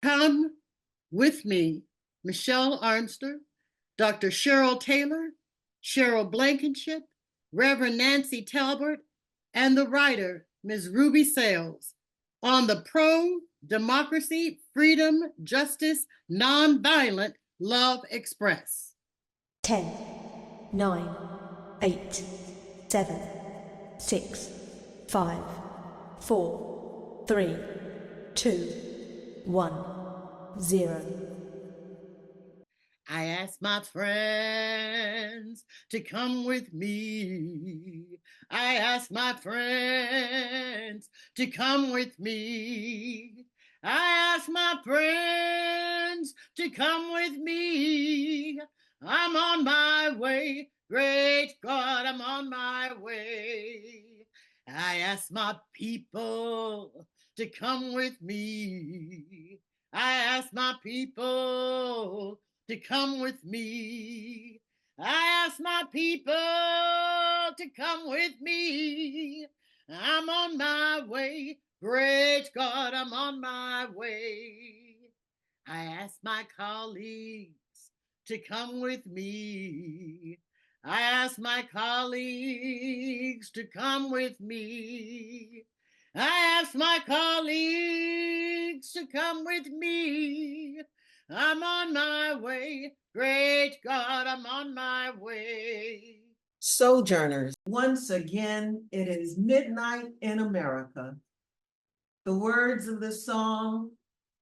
Come with me, Michelle Armster, Dr. Cheryl Taylor, Cheryl Blankenship, Reverend Nancy Talbert, and the writer, Ms. Ruby Sales, on the pro-democracy, freedom, justice, nonviolent Love Express. 10, 9, 8, 7, 6, 5, 4, 3, 2, 1, 0. I asked my friends to come with me. I asked my friends to come with me. I asked my friends to come with me. I'm on my way. Great God, I'm on my way. I asked my people to come with me. I asked my people to come with me. I ask my people to come with me. I'm on my way. Great God, I'm on my way. I ask my colleagues to come with me. I ask my colleagues to come with me. I ask my colleagues to come with me. I'm on my way. Great God, I'm on my way. Sojourners, once again, it is midnight in America. The words of the song,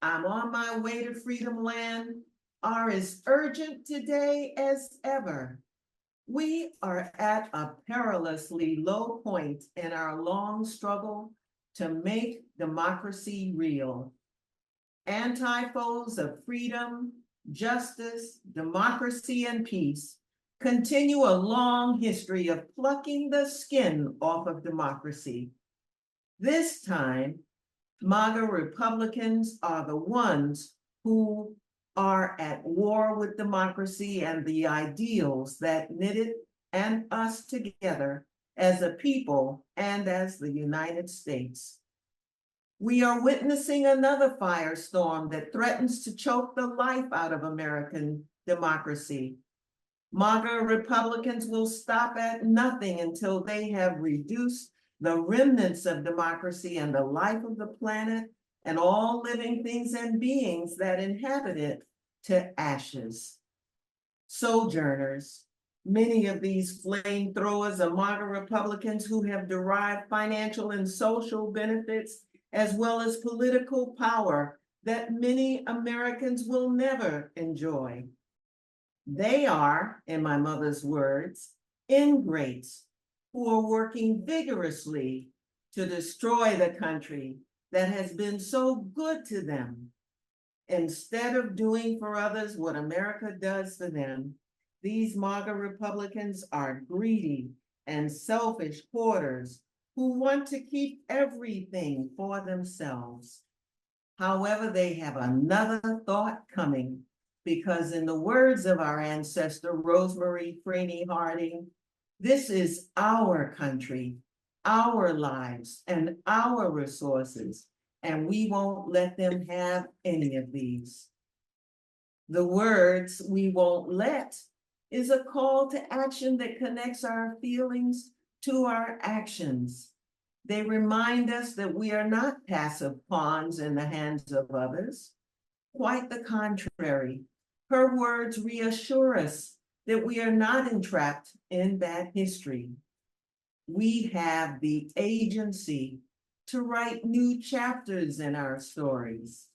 I'm on my way to Freedom Land, are as urgent today as ever. We are at a perilously low point in our long struggle to make democracy real. Anti-foes of freedom, justice, democracy, and peace continue a long history of plucking the skin off of democracy. This time, MAGA Republicans are the ones who are at war with democracy and the ideals that knit it and us together as a people and as the United States. We are witnessing another firestorm that threatens to choke the life out of American democracy. MAGA Republicans will stop at nothing until they have reduced the remnants of democracy and the life of the planet and all living things and beings that inhabit it to ashes. Sojourners, many of these flamethrowers are MAGA Republicans who have derived financial and social benefits as well as political power that many Americans will never enjoy. They are, in my mother's words, ingrates who are working vigorously to destroy the country that has been so good to them. Instead of doing for others what America does for them, these MAGA Republicans are greedy and selfish hoarders who want to keep everything for themselves. However, they have another thought coming, because in the words of our ancestor, Rosemary Freeney Harding, this is our country, our lives, and our resources, and we won't let them have any of these. The words "we won't let" is a call to action that connects our feelings to our actions. They remind us that we are not passive pawns in the hands of others. Quite the contrary. Her words reassure us that we are not entrapped in bad history. We have the agency to write new chapters in our stories.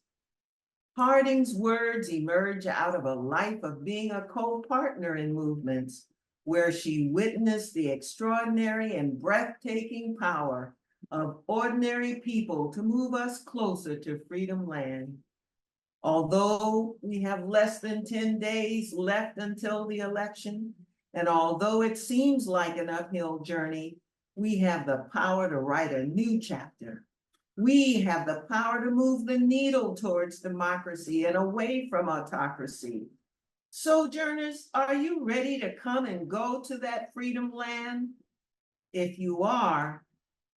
Harding's words emerge out of a life of being a co-partner in movements where she witnessed the extraordinary and breathtaking power of ordinary people to move us closer to Freedom Land. Although we have less than 10 days left until the election, and although it seems like an uphill journey, we have the power to write a new chapter. We have the power to move the needle towards democracy and away from autocracy. Sojourners, are you ready to come and go to that Freedom Land? If you are,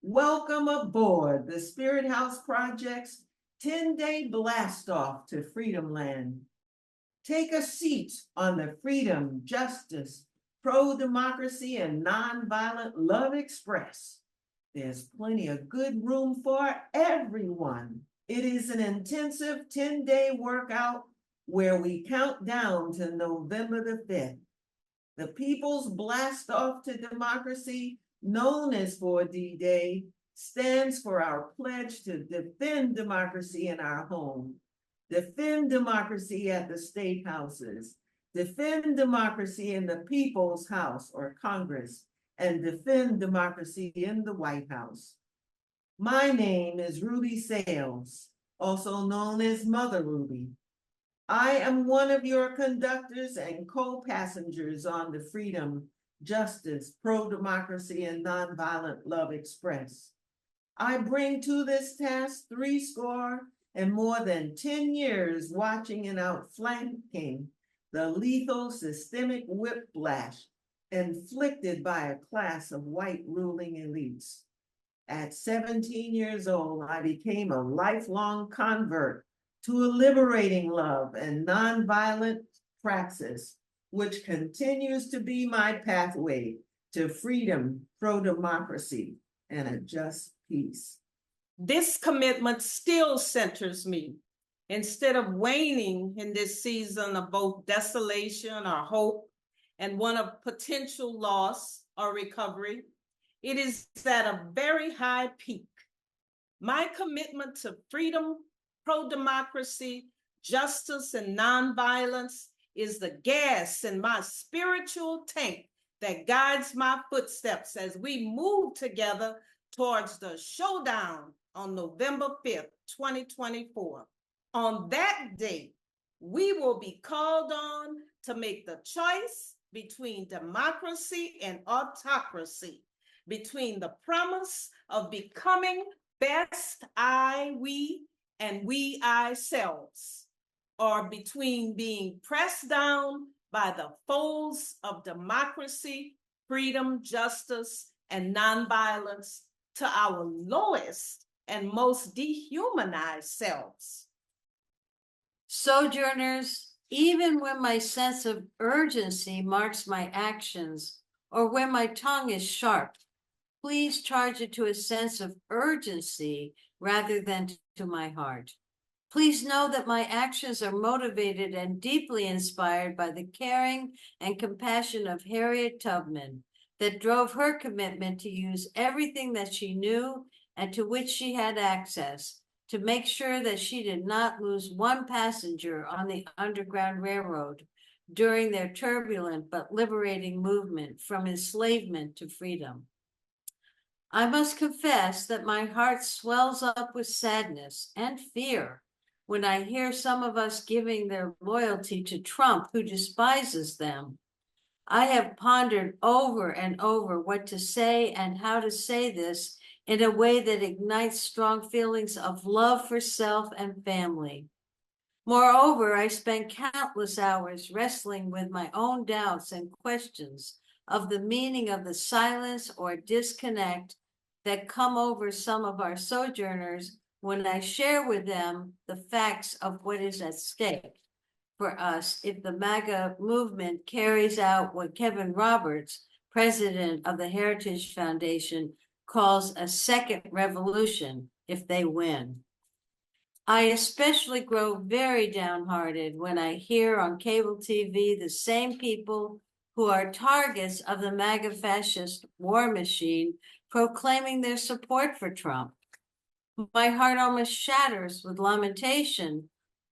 welcome aboard the SpiritHouse Project's 10-day blast off to Freedom Land. Take a seat on the freedom, justice, pro-democracy, and nonviolent love express. There's plenty of good room for everyone. It is an intensive 10-day workout where we count down to November the 5th. The People's Blast Off to Democracy, known as 4D Day, stands for our pledge to defend democracy in our home, defend democracy at the state houses, defend democracy in the People's House or Congress, and defend democracy in the White House. My name is Ruby Sales, also known as Mother Ruby. I am one of your conductors and co-passengers on the Freedom, Justice, Pro-Democracy, and Nonviolent Love Express. I bring to this task 80 and more than 10 years watching and outflanking the lethal systemic whiplash inflicted by a class of white ruling elites. At 17 years old, I became a lifelong convert to a liberating love and nonviolent praxis, which continues to be my pathway to freedom, pro-democracy, and a just peace. This commitment still centers me. Instead of waning in this season of both desolation or hope and one of potential loss or recovery, it is at a very high peak. My commitment to freedom, pro-democracy, justice, and nonviolence is the gas in my spiritual tank that guides my footsteps as we move together towards the showdown on November 5th, 2024. On that date, we will be called on to make the choice between democracy and autocracy, between the promise of becoming best I, we, and we ourselves, or between being pressed down by the foes of democracy, freedom, justice, and nonviolence to our lowest and most dehumanized selves. Sojourners, even when my sense of urgency marks my actions, or when my tongue is sharp, please charge it to a sense of urgency rather than to my heart. Please know that my actions are motivated and deeply inspired by the caring and compassion of Harriet Tubman that drove her commitment to use everything that she knew and to which she had access to make sure that she did not lose one passenger on the Underground Railroad during their turbulent but liberating movement from enslavement to freedom. I must confess that my heart swells up with sadness and fear when I hear some of us giving their loyalty to Trump, who despises them. I have pondered over and over what to say and how to say this in a way that ignites strong feelings of love for self and family. Moreover, I spent countless hours wrestling with my own doubts and questions of the meaning of the silence or disconnect that come over some of our sojourners when I share with them the facts of what is at stake for us if the MAGA movement carries out what Kevin Roberts, president of the Heritage Foundation, calls a second revolution if they win. I especially grow very downhearted when I hear on cable TV the same people who are targets of the MAGA fascist war machine proclaiming their support for Trump. My heart almost shatters with lamentation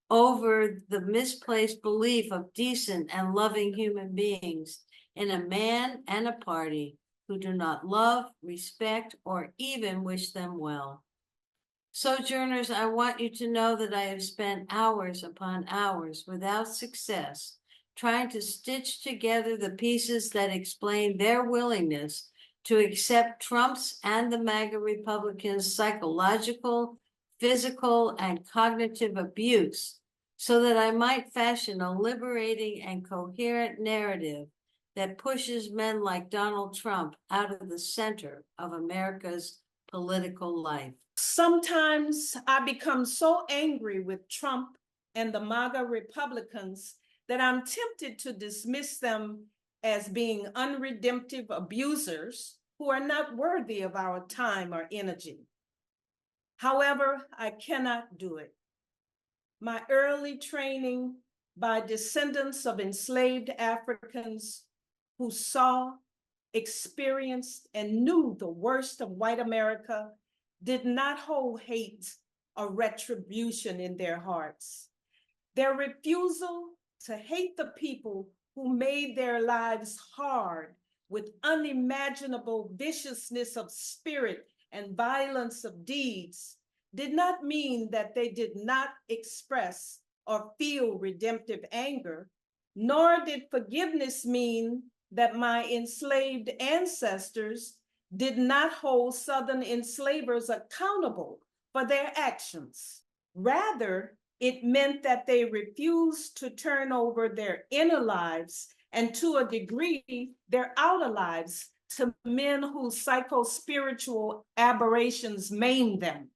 over the misplaced belief of decent and loving human beings in a man and a party who do not love, respect, or even wish them well. Sojourners, I want you to know that I have spent hours upon hours without success trying to stitch together the pieces that explain their willingness to accept Trump's and the MAGA Republicans' psychological, physical, and cognitive abuse so that I might fashion a liberating and coherent narrative that pushes men like Donald Trump out of the center of America's political life. Sometimes I become so angry with Trump and the MAGA Republicans that I'm tempted to dismiss them as being unredemptive abusers who are not worthy of our time or energy. However, I cannot do it. My early training by descendants of enslaved Africans who saw, experienced, and knew the worst of white America did not hold hate or retribution in their hearts. Their refusal to hate the people who made their lives hard with unimaginable viciousness of spirit and violence of deeds did not mean that they did not express or feel redemptive anger, nor did forgiveness mean that my enslaved ancestors did not hold Southern enslavers accountable for their actions. Rather, it meant that they refused to turn over their inner lives and, to a degree, their outer lives to men whose psycho-spiritual aberrations maimed them.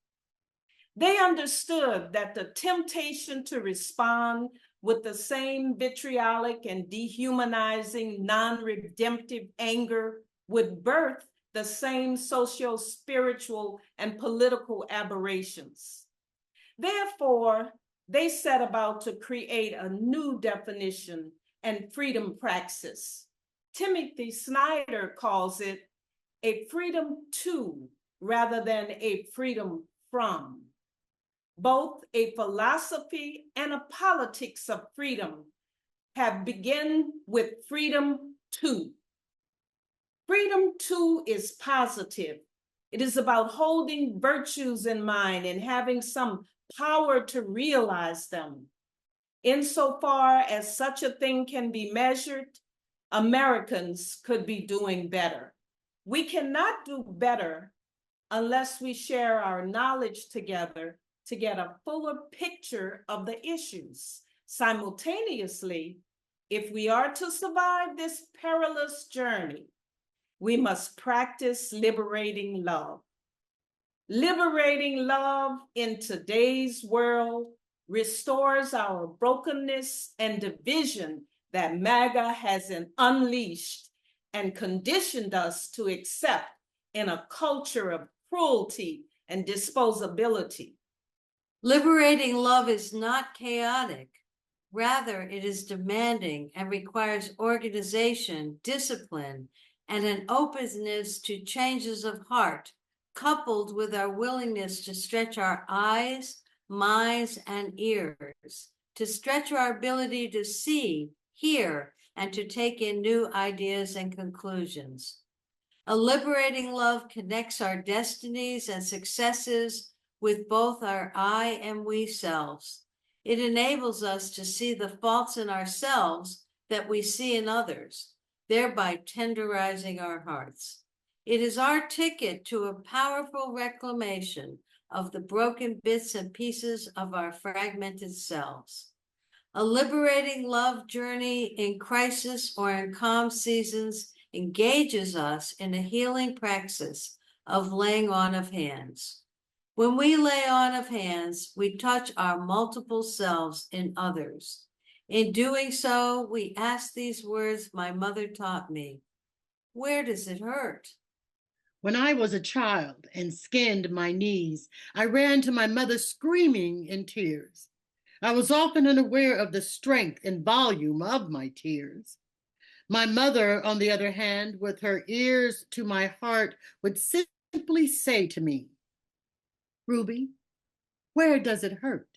They understood that the temptation to respond with the same vitriolic and dehumanizing, non-redemptive anger would birth the same socio-spiritual and political aberrations. Therefore, they set about to create a new definition and freedom praxis. Timothy Snyder calls it a freedom to rather than a freedom from. Both a philosophy and a politics of freedom have begun with freedom to. Freedom to is positive. It is about holding virtues in mind and having some power to realize them. Insofar as such a thing can be measured, Americans could be doing better. We cannot do better unless we share our knowledge together to get a fuller picture of the issues. Simultaneously, if we are to survive this perilous journey, we must practice liberating love. Liberating love in today's world restores our brokenness and division that MAGA has unleashed and conditioned us to accept in a culture of cruelty and disposability. Liberating love is not chaotic. Rather, it is demanding and requires organization, discipline, and an openness to changes of heart, coupled with our willingness to stretch our eyes, minds, and ears, to stretch our ability to see, hear, and to take in new ideas and conclusions. A liberating love connects our destinies and successes with both our I and we selves. It enables us to see the faults in ourselves that we see in others, thereby tenderizing our hearts. It is our ticket to a powerful reclamation of the broken bits and pieces of our fragmented selves. A liberating love journey in crisis or in calm seasons engages us in a healing praxis of laying on of hands. When we lay on of hands, we touch our multiple selves in others. In doing so, we ask these words my mother taught me. Where does it hurt? When I was a child and skinned my knees, I ran to my mother screaming in tears. I was often unaware of the strength and volume of my tears. My mother, on the other hand, with her ears to my heart, would simply say to me, Ruby, where does it hurt?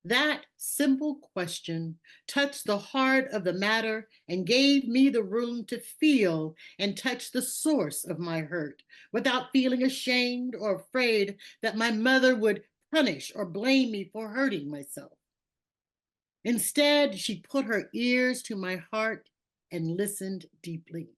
That simple question touched the heart of the matter and gave me the room to feel and touch the source of my hurt without feeling ashamed or afraid that my mother would punish or blame me for hurting myself. Instead, she put her ears to my heart and listened deeply.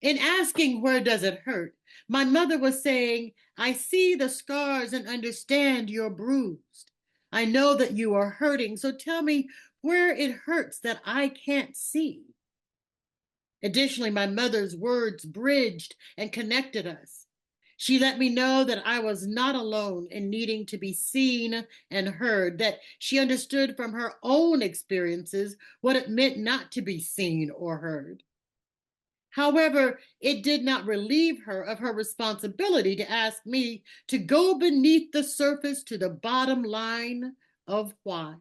In asking where does it hurt, my mother was saying, I see the scars and understand you're bruised. I know that you are hurting, so tell me where it hurts that I can't see. Additionally, my mother's words bridged and connected us. She let me know that I was not alone in needing to be seen and heard, that she understood from her own experiences what it meant not to be seen or heard. However, it did not relieve her of her responsibility to ask me to go beneath the surface to the bottom line of why.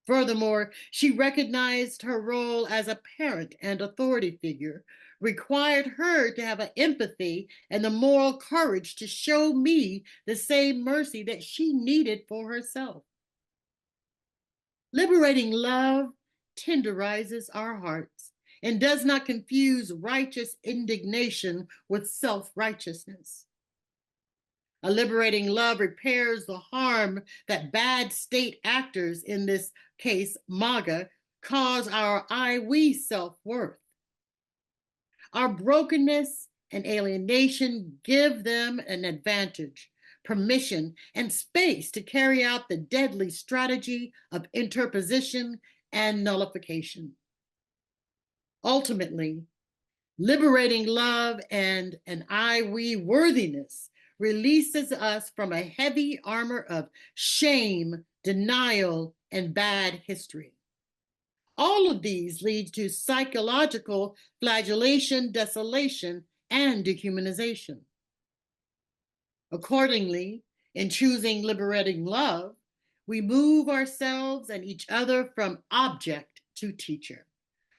Furthermore, she recognized her role as a parent and authority figure required her to have an empathy and the moral courage to show me the same mercy that she needed for herself. Liberating love tenderizes our hearts and does not confuse righteous indignation with self-righteousness. A liberating love repairs the harm that bad state actors, in this case MAGA, cause our I-we self-worth. Our brokenness and alienation give them an advantage, permission, and space to carry out the deadly strategy of interposition and nullification. Ultimately, liberating love and an I-we worthiness releases us from a heavy armor of shame, denial, and bad history. All of these lead to psychological flagellation, desolation, and dehumanization. Accordingly, in choosing liberating love, we move ourselves and each other from object to teacher,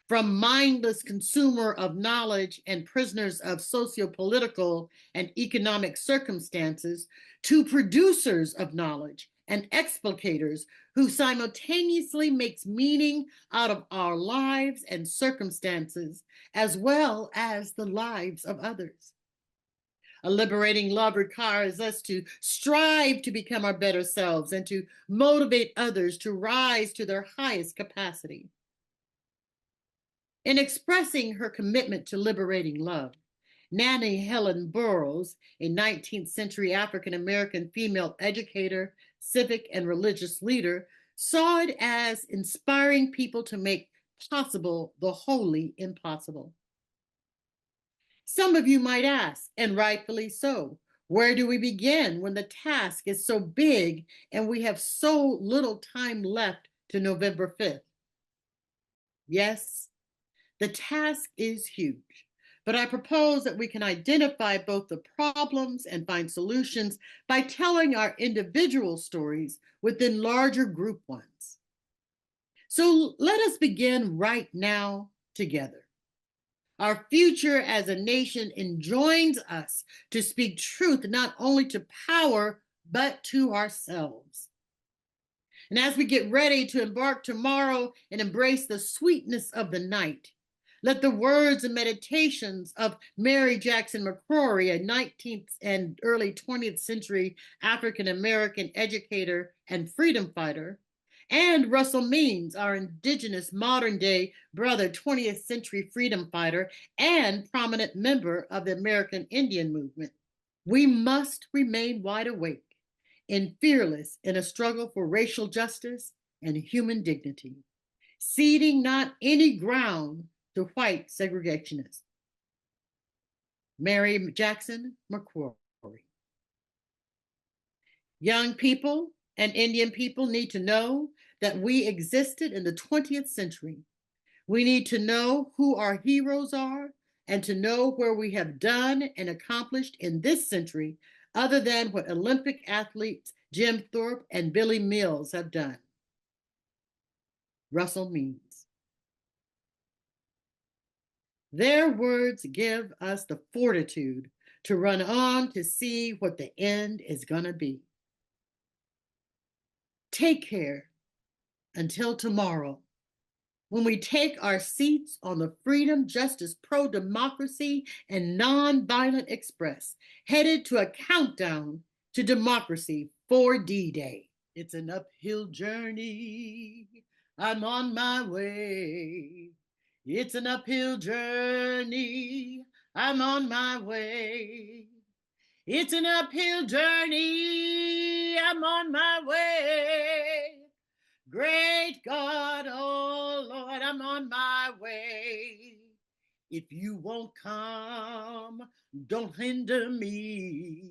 from mindless consumer of knowledge and prisoners of socio-political and economic circumstances to producers of knowledge and explicators who simultaneously makes meaning out of our lives and circumstances, as well as the lives of others. A liberating love requires us to strive to become our better selves and to motivate others to rise to their highest capacity. In expressing her commitment to liberating love, Nannie Helen Burroughs, a 19th century African-American female educator, civic and religious leader, saw it as inspiring people to make possible the wholly impossible. Some of you might ask, and rightfully so, where do we begin when the task is so big and we have so little time left to November 5th? Yes, the task is huge, but I propose that we can identify both the problems and find solutions by telling our individual stories within larger group ones. So let us begin right now together. Our future as a nation enjoins us to speak truth not only to power, but to ourselves. And as we get ready to embark tomorrow and embrace the sweetness of the night, let the words and meditations of Mary Jackson McCrory, a 19th and early 20th century African-American educator and freedom fighter, and Russell Means, our indigenous modern-day brother, 20th century freedom fighter and prominent member of the American Indian movement. We must remain wide awake and fearless in a struggle for racial justice and human dignity, ceding not any ground to white segregationists. Mary Jackson McCrory. Young people and Indian people need to know that we existed in the 20th century. We need to know who our heroes are and to know where we have done and accomplished in this century other than what Olympic athletes Jim Thorpe and Billy Mills have done. Russell Means. Their words give us the fortitude to run on to see what the end is going to be. Take care until tomorrow, when we take our seats on the Freedom, Justice, Pro-Democracy, and Nonviolent Express, headed to a countdown to democracy for D-Day. It's an uphill journey. I'm on my way. It's an uphill journey. I'm on my way. It's an uphill journey. I'm on my way. Great God, oh Lord, I'm on my way. If you won't come, don't hinder me.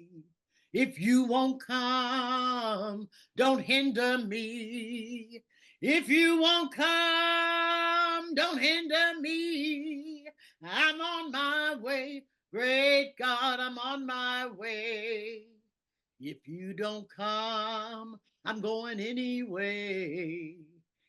If you won't come, don't hinder me. If you won't come, don't hinder me. I'm on my way. Great God, I'm on my way. If you don't come, I'm going anyway.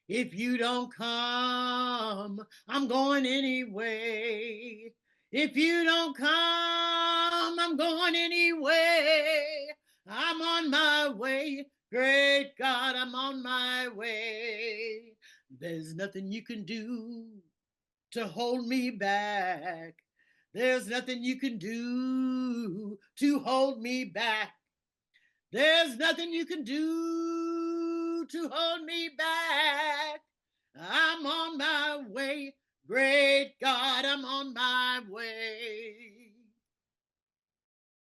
If you don't come, I'm going anyway. If you don't come, I'm going anyway. I'm on my way. Great God, I'm on my way. There's nothing you can do to hold me back. There's nothing you can do to hold me back. There's nothing you can do to hold me back. I'm on my way. Great God, I'm on my way.